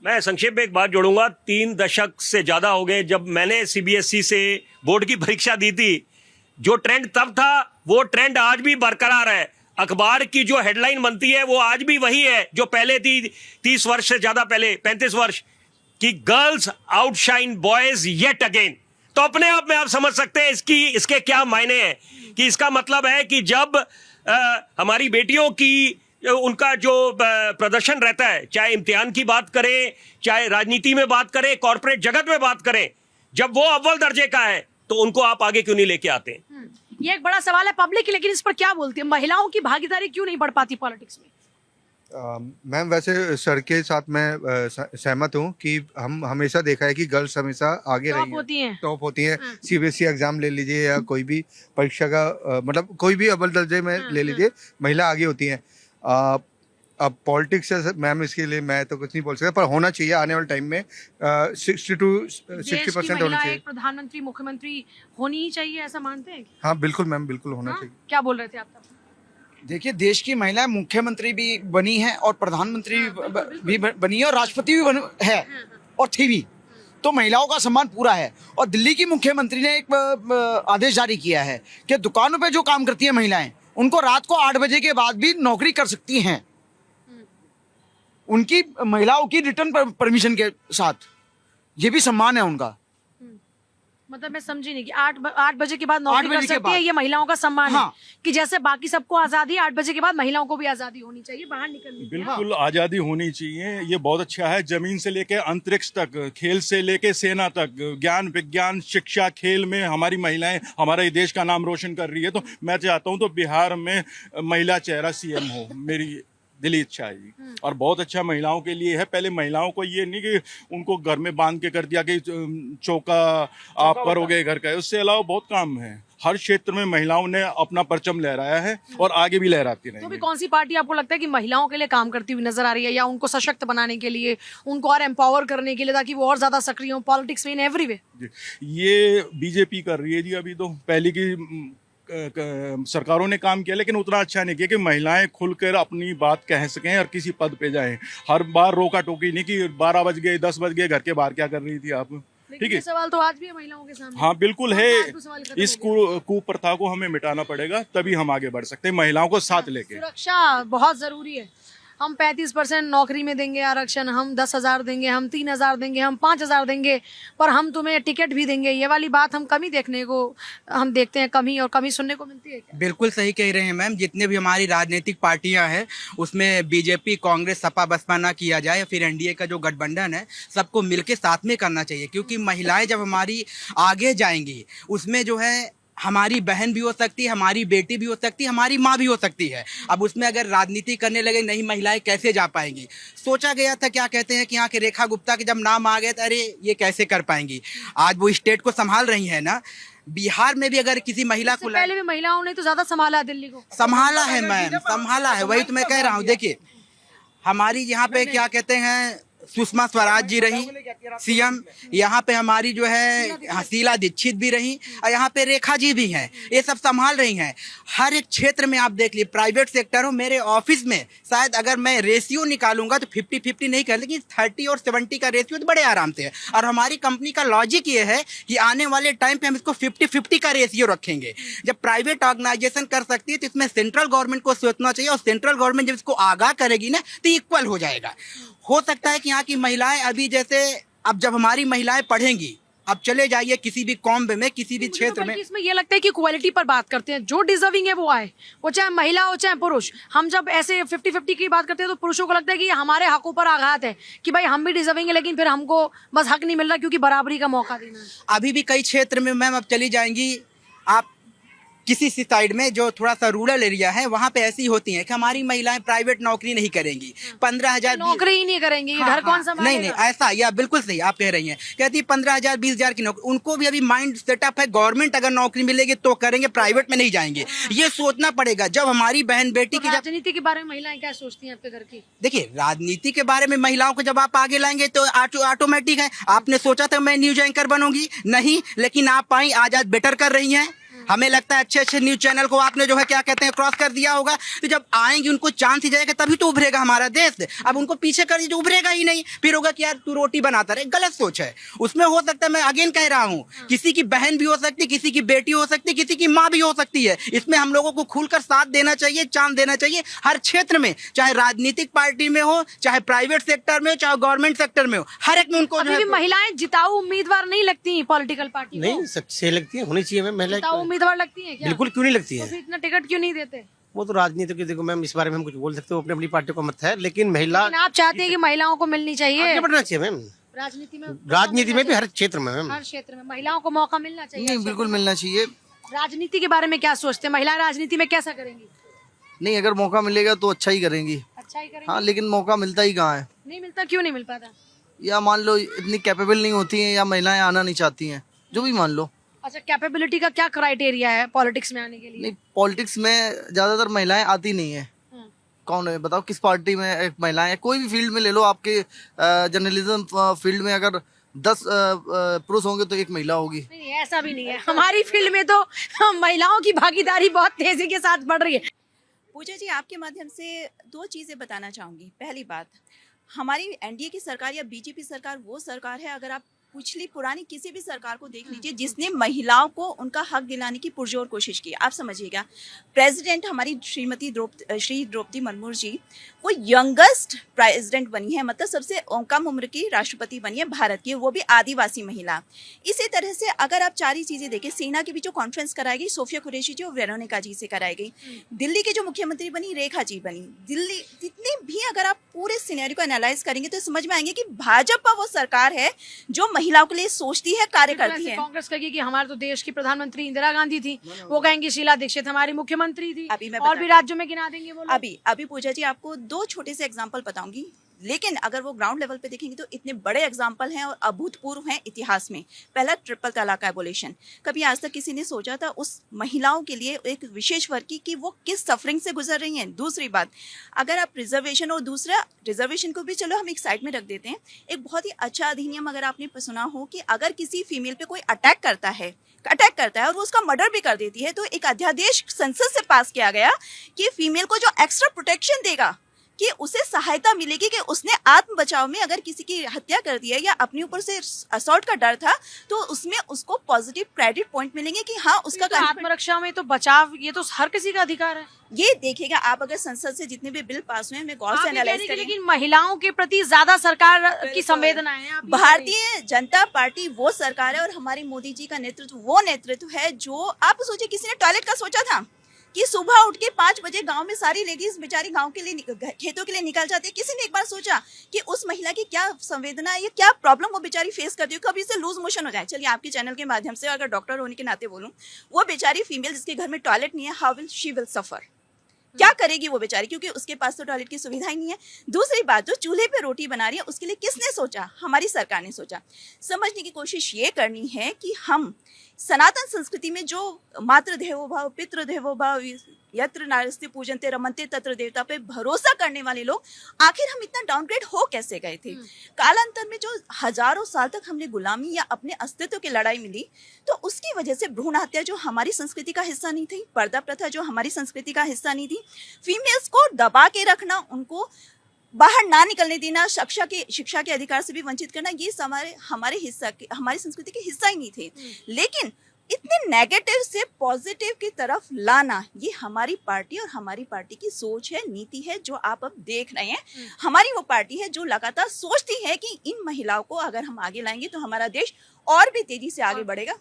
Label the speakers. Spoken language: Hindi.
Speaker 1: मैं संक्षेप में एक बात जोड़ूंगा। 3 दशक से ज्यादा हो गए जब मैंने सीबीएसई से बोर्ड की परीक्षा दी थी। जो ट्रेंड तब था वो ट्रेंड आज भी बरकरार है। अखबार की जो हेडलाइन बनती है वो आज भी वही है जो पहले थी 30 वर्ष से ज्यादा पहले, 35 वर्ष की, girls outshine boys yet again. तो अपने आप में आप समझ सकते हैं इसके क्या मायने हैं कि इसका मतलब है कि जब हमारी बेटियों की उनका जो प्रदर्शन रहता है, चाहे इम्तिहान की बात करें, चाहे राजनीति में बात करें, कॉर्पोरेट जगत में बात करें, जब वो अव्वल दर्जे का है तो उनको आप आगे क्यों नहीं लेके आते?
Speaker 2: ये एक बड़ा सवाल है पब्लिक की, लेकिन इस पर क्या बोलती है? महिलाओं की भागीदारी क्यों नहीं बढ़ पाती पॉलिटिक्स में?
Speaker 3: मैम वैसे सर के साथ मैं सहमत हूँ कि हम हमेशा देखा है कि गर्ल्स हमेशा आगे रही हैं, टॉप होती हैं। सीबीएसई एग्जाम ले लीजिए या कोई भी परीक्षा का मतलब कोई भी अव्वल दर्जे में ले लीजिए, महिला आगे होती हैं। अब पॉलिटिक्स से मैम इसके लिए मैं तो कुछ नहीं बोल सकता, पर होना चाहिए आने वाले टाइम में 60% होना चाहिए।
Speaker 2: प्रधानमंत्री मुख्यमंत्री होनी ही चाहिए, ऐसा मानते हैं?
Speaker 3: हाँ बिल्कुल मैम, बिल्कुल होना चाहिए।
Speaker 2: क्या बोल रहे थे आप?
Speaker 4: देखिए, देश की महिलाएं मुख्यमंत्री भी बनी है और प्रधानमंत्री भी बनी है और राष्ट्रपति भी है और थी भी, तो महिलाओं का सम्मान पूरा है। और दिल्ली की मुख्यमंत्री ने एक आदेश जारी किया है कि दुकानों पे जो काम करती है महिलाएं, उनको रात को 8 बजे के बाद भी नौकरी कर सकती हैं, उनकी महिलाओं की रिटर्न परमिशन के साथ। ये भी सम्मान है उनका।
Speaker 2: मतलब मैं समझी नहीं कि 8 बजे के बाद नौकरी कर सकती है, ये महिलाओं का सम्मान है कि जैसे बाकी सबको आजादी, 8 बजे के बाद महिलाओं को भी आजादी होनी चाहिए बाहर निकलने की।
Speaker 5: बिल्कुल आजादी होनी चाहिए, ये बहुत अच्छा है। जमीन से लेके अंतरिक्ष तक, खेल से लेके सेना तक, ज्ञान विज्ञान शिक्षा खेल में हमारी महिलाएं हमारे देश का नाम रोशन कर रही है। तो मैं चाहता हूँ तो बिहार में महिला चेहरा सीएम हो, मेरी दिली इच्छा है जी। और बहुत अच्छा महिलाओं के लिए है। पहले महिलाओं को ये नहीं कि उनको घर में बांध के कर दिया कि चौका आप करोगे घर का, उससे अलावा बहुत काम है। हर क्षेत्र में महिलाओं ने अपना परचम लहराया है और आगे भी लहराती रहेंगी।
Speaker 2: तो भी कौन सी पार्टी आपको लगता है कि महिलाओं के लिए काम करती हुई नजर आ रही है, या उनको सशक्त बनाने के लिए, उनको और एम्पावर करने के लिए ताकि वो और ज्यादा सक्रिय हो पॉलिटिक्स में इन एवरी वे?
Speaker 5: ये बीजेपी कर रही है जी। अभी तो पहले की सरकारों ने काम किया लेकिन उतना अच्छा नहीं किया कि महिलाएं खुलकर अपनी बात कह सकें और किसी पद पे जाएं। हर बार रोका टोकी नहीं कि 12 बज गए 10 बज गए, घर के बाहर क्या कर रही थी आप? ठीक है,
Speaker 2: सवाल तो आज भी है महिलाओं के सामने।
Speaker 5: हाँ बिल्कुल है। इस कुप्रथा को हमें मिटाना पड़ेगा, तभी हम आगे बढ़ सकते हैं महिलाओं को साथ लेके।
Speaker 2: सुरक्षा बहुत जरूरी है। हम 35% नौकरी में देंगे आरक्षण, हम 10,000 देंगे, हम 3,000 देंगे, हम 5,000 देंगे, पर हम तुम्हें टिकट भी देंगे। ये वाली बात हम कमी देखने को हम देखते हैं, कमी और कमी सुनने को मिलती है क्या?
Speaker 6: बिल्कुल सही कह रहे हैं मैम। जितने भी हमारी राजनीतिक पार्टियां हैं उसमें बीजेपी, कांग्रेस, सपा बसपा ना किया जाए या फिर एनडीए का जो गठबंधन है, सबको मिलकर साथ में करना चाहिए। क्योंकि महिलाएं जब हमारी आगे जाएंगी उसमें जो है हमारी बहन भी हो सकती है, हमारी बेटी भी हो सकती है, हमारी माँ भी हो सकती है। अब उसमें अगर राजनीति करने लगे नहीं, महिलाएं कैसे जा पाएंगी? सोचा गया था, क्या कहते हैं कि यहाँ के रेखा गुप्ता के जब नाम आ गया था, अरे ये कैसे कर पाएंगी? आज वो स्टेट को संभाल रही है ना। बिहार में भी अगर किसी महिला को,
Speaker 2: पहले भी महिलाओं ने तो ज्यादा संभाला दिल्ली को,
Speaker 6: संभाला है मैम, संभाला है। वही तो मैं कह रहा हूँ। देखिए हमारी यहाँ पे क्या कहते हैं सुषमा स्वराज जी रही सीएम, यहाँ पे हमारी जो है शीला दीक्षित भी रही और यहाँ पे रेखा जी भी हैं। ये सब संभाल रही हैं। हर एक क्षेत्र में आप देख लीजिए, प्राइवेट सेक्टर हो, मेरे ऑफिस में शायद अगर मैं रेशियो निकालूंगा तो 50-50 नहीं कर, लेकिन 30 और 70 का रेशियो तो बड़े आराम से है। और हमारी कंपनी का लॉजिक ये है कि आने वाले टाइम पे हम इसको 50-50 का रेशियो रखेंगे। जब प्राइवेट ऑर्गेनाइजेशन कर सकती है तो इसमें सेंट्रल गवर्नमेंट को सोचना चाहिए, और सेंट्रल गवर्नमेंट जब इसको आगाह करेगी ना तो इक्वल हो जाएगा। हो सकता है कि यहाँ की महिलाएं अभी जैसे, अब जब हमारी महिलाएं पढ़ेंगी, अब चले जाइए किसी भी कॉम्ब में, किसी भी क्षेत्र में,
Speaker 2: इसमें ये लगता है कि क्वालिटी पर बात करते हैं, जो डिजर्विंग है वो आए, वो चाहे महिला हो चाहे पुरुष। हम जब ऐसे 50-50 की बात करते हैं तो पुरुषों को लगता है कि हमारे हकों पर आघात है कि भाई हम भी डिजर्विंग है, लेकिन फिर हमको बस हक नहीं मिल रहा क्योंकि बराबरी का मौका देना है।
Speaker 6: अभी भी कई क्षेत्र में मैम, अब चली जाएंगी आप किसी साइड में जो थोड़ा सा रूरल एरिया है, वहाँ पे ऐसी होती हैं कि हमारी महिलाएं प्राइवेट नौकरी नहीं करेंगी, 15,000
Speaker 2: नौकरी ही नहीं करेंगी, घर कौन सा?
Speaker 6: नहीं नहीं, ऐसा या बिल्कुल सही आप कह रही हैं। कहती 15,000 20,000 की नौकरी, उनको भी अभी माइंड सेटअप है गवर्नमेंट अगर नौकरी मिलेगी तो करेंगे, प्राइवेट में नहीं जाएंगे। ये सोचना पड़ेगा। जब हमारी बहन बेटी की,
Speaker 2: राजनीति के बारे में महिलाएं क्या सोचती हैं आपके घर की?
Speaker 6: देखिए राजनीति के बारे में महिलाओं को जब आप आगे लाएंगे तो ऑटोमेटिक है। आपने सोचा था मैं न्यूज एंकर बनूंगी, नहीं, लेकिन आप आई, आज बेटर कर रही हैं। हमें लगता है अच्छे अच्छे न्यूज चैनल को आपने जो है क्या कहते हैं क्रॉस कर दिया होगा। तो जब आएंगे उनको चांस ही जाएगा तभी तो उभरेगा हमारा देश। अब उनको पीछे कर दीजिए, उभरेगा ही नहीं। फिर होगा कि यार तू रोटी बनाता रहे, गलत सोच है। उसमें हो सकता है, मैं अगेन कह रहा हूँ, किसी की बहन भी हो सकती है, किसी की बेटी हो सकती है, किसी की माँ भी हो सकती है। इसमें हम लोगों को खुलकर साथ देना चाहिए, चांस देना चाहिए हर क्षेत्र में, चाहे राजनीतिक पार्टी में हो, चाहे प्राइवेट सेक्टर में हो, चाहे गवर्नमेंट सेक्टर में हो, हर एक में उनको
Speaker 2: अभी भी महिलाएं जिताऊ उम्मीदवार नहीं लगती पॉलिटिकल पार्टी
Speaker 7: नहीं सही लगती है, होनी चाहिए मैम। महिला
Speaker 2: जिताऊ उम्मीदवार लगती है क्या?
Speaker 7: बिल्कुल क्यों नहीं लगती
Speaker 2: तो
Speaker 7: है।
Speaker 2: फिर इतना टिकट क्यों नहीं देते?
Speaker 7: वो तो राजनीति की, देखो मैम इस बारे में हम कुछ बोल सकते हो, अपनी अपनी पार्टी को मत है, लेकिन महिला
Speaker 2: लेकिन आप चाहते हैं कि महिलाओं को मिलनी चाहिए
Speaker 7: आगे बढ़ना चाहिए मैम। राजनीति में भी हर क्षेत्र में मैम,
Speaker 2: हर क्षेत्र में महिलाओं को मौका मिलना चाहिए।
Speaker 4: नहीं, बिल्कुल मिलना चाहिए।
Speaker 2: राजनीति के बारे में क्या सोचते हैं? महिलाएं राजनीति में कैसा करेंगी?
Speaker 4: नहीं, अगर मौका मिलेगा तो अच्छा ही करेंगी।
Speaker 2: अच्छा ही करेंगी।
Speaker 4: हाँ, लेकिन मौका मिलता ही कहाँ है?
Speaker 2: नहीं मिलता, क्यों नहीं मिल पाता?
Speaker 4: या मान लो इतनी कैपेबल नहीं होती हैं, या महिलाएं आना नहीं चाहती हैं, जो भी मान लो।
Speaker 2: अच्छा, कैपेबिलिटी का क्या क्राइटेरिया है पॉलिटिक्स में आने के लिए?
Speaker 4: नहीं, पॉलिटिक्स में ज्यादातर महिलाएं आती नहीं है। कौन है बताओ, किस पार्टी में एक महिलाएं? कोई भी फील्ड में ले लो, आपके जर्नलिज्म फील्ड में अगर 10 पुरुष होंगे तो एक महिला होगी।
Speaker 2: नहीं, ऐसा भी नहीं है। हमारी फील्ड में तो महिलाओं की भागीदारी बहुत तेजी के साथ बढ़ रही है।
Speaker 8: पूजा जी, आपके माध्यम से दो चीज़ें बताना चाहूँगी। पहली बात, हमारी एनडीए की सरकार या बीजेपी सरकार वो सरकार है, अगर आप पिछली पुरानी किसी भी सरकार को देख लीजिए, जिसने महिलाओं को उनका हक दिलाने की पुरजोर कोशिश की। आप समझिएगा, प्रेसिडेंट हमारी श्री द्रौपदी मुर्मू जी वो यंगेस्ट प्रेसिडेंट बनी है, मतलब सबसे कम उम्र की राष्ट्रपति बनी है भारत की, वो भी आदिवासी महिला। इसी तरह से अगर आप सारी चीज़ें देखें, सेना की भी जो कॉन्फ्रेंस कराई गई सोफिया कुरैशी जी और वेरोनिका जी से कराई गई, दिल्ली की जो मुख्यमंत्री बनी रेखा जी बनी, दिल्ली जितनी भी अगर आप पूरे सिनेरियो को एनालाइज करेंगे तो समझ में आएंगे कि भाजपा वो सरकार है जो महिलाओं के लिए सोचती है, कार्य करती है।
Speaker 2: कांग्रेस कहेगी कि हमारे तो देश की प्रधानमंत्री इंदिरा गांधी थी, वो कहेंगे शीला दीक्षित हमारी मुख्यमंत्री थी।
Speaker 8: अभी मैं
Speaker 2: और भी राज्यों में गिना देंगे वो लोग।
Speaker 8: अभी पूजा जी आपको दो छोटे से एग्जांपल बताऊंगी, लेकिन अगर वो ग्राउंड लेवल पे देखेंगे तो इतने बड़े एग्जाम्पल हैं और अभूतपूर्व हैं इतिहास में। पहला, ट्रिपल तलाक एबोलिशन। कभी आज तक किसी ने सोचा था उस महिलाओं के लिए, एक विशेष वर्ग की, कि वो किस सफरिंग से गुजर रही हैं? दूसरी बात, अगर आप रिजर्वेशन, और दूसरा रिजर्वेशन को भी चलो हम एक साइड में रख देते हैं, एक बहुत ही अच्छा अधिनियम अगर आपने सुना हो कि अगर किसी फीमेल पे कोई अटैक करता है और वो उसका मर्डर भी कर देती है, तो एक अध्यादेश संसद से पास किया गया कि फीमेल को जो एक्स्ट्रा प्रोटेक्शन देगा, कि उसे सहायता मिलेगी कि उसने आत्म बचाव में अगर किसी की हत्या कर दी है या अपने ऊपर से असॉल्ट का डर था, तो उसमें उसको पॉजिटिव क्रेडिट पॉइंट मिलेंगे कि हाँ उसका
Speaker 2: तो आत्मरक्षा में तो बचाव, ये तो हर किसी का अधिकार है।
Speaker 8: ये देखिएगा आप, अगर संसद से जितने भी बिल पास हुए हैं, मैं गौर से एनालाइज करें,
Speaker 2: लेकिन महिलाओं के प्रति ज्यादा सरकार की संवेदनाएं हैं।
Speaker 8: भारतीय जनता पार्टी वो सरकार है और हमारी मोदी जी का नेतृत्व वो नेतृत्व है जो, आप सोचिए, किसी ने टॉयलेट का सोचा था कि सुबह उठ के 5 बजे गांव में सारी लेडीज बेचारी गांव के लिए, खेतों के लिए निकल जाती है? किसी ने एक बार सोचा कि उस महिला की क्या संवेदना है, या क्या प्रॉब्लम वो बेचारी फेस करती है, कभी से लूज मोशन हो जाए? चलिए आपके चैनल के माध्यम से अगर डॉक्टर होने के नाते बोलूं, वो बेचारी फीमेल जिसके घर में टॉयलेट नहीं है, how will she will suffer? क्या करेगी वो बेचारी, क्योंकि उसके पास तो टॉयलेट की सुविधा ही नहीं है। दूसरी बात, जो चूल्हे पे रोटी बना रही है, उसके लिए किसने सोचा? हमारी सरकार ने सोचा। समझने की कोशिश ये करनी है कि हम सनातन संस्कृति में जो मातृ देवो भव, पितृ देवो भव, यत्र नास्ति पूजन्ते रमन्ते तत्र देवता पे भरोसा करने वाले लोग आखिर हम इतना डाउनग्रेड हो कैसे गए थे? कालांतर में जो हजारों साल तक हमने गुलामी या अपने अस्तित्व की लड़ाई मिली, तो उसकी वजह से भ्रूण हत्या जो हमारी संस्कृति का हिस्सा नहीं थी, पर्दा प्रथा जो हमारी संस्कृति का हिस्सा नहीं थी, फीमेल्स को दबा के रखना, उनको बाहर ना निकलने देना, शिक्षा के अधिकार से भी वंचित करना, ये हमारी संस्कृति के हिस्सा ही नहीं थे। लेकिन इतने नेगेटिव से पॉजिटिव की तरफ लाना, ये हमारी पार्टी और हमारी पार्टी की सोच है, नीति है, जो आप अब देख रहे हैं। हमारी वो पार्टी है जो लगातार सोचती है कि इन महिलाओं को अगर हम आगे लाएंगे तो हमारा देश और भी तेजी से आगे बढ़ेगा।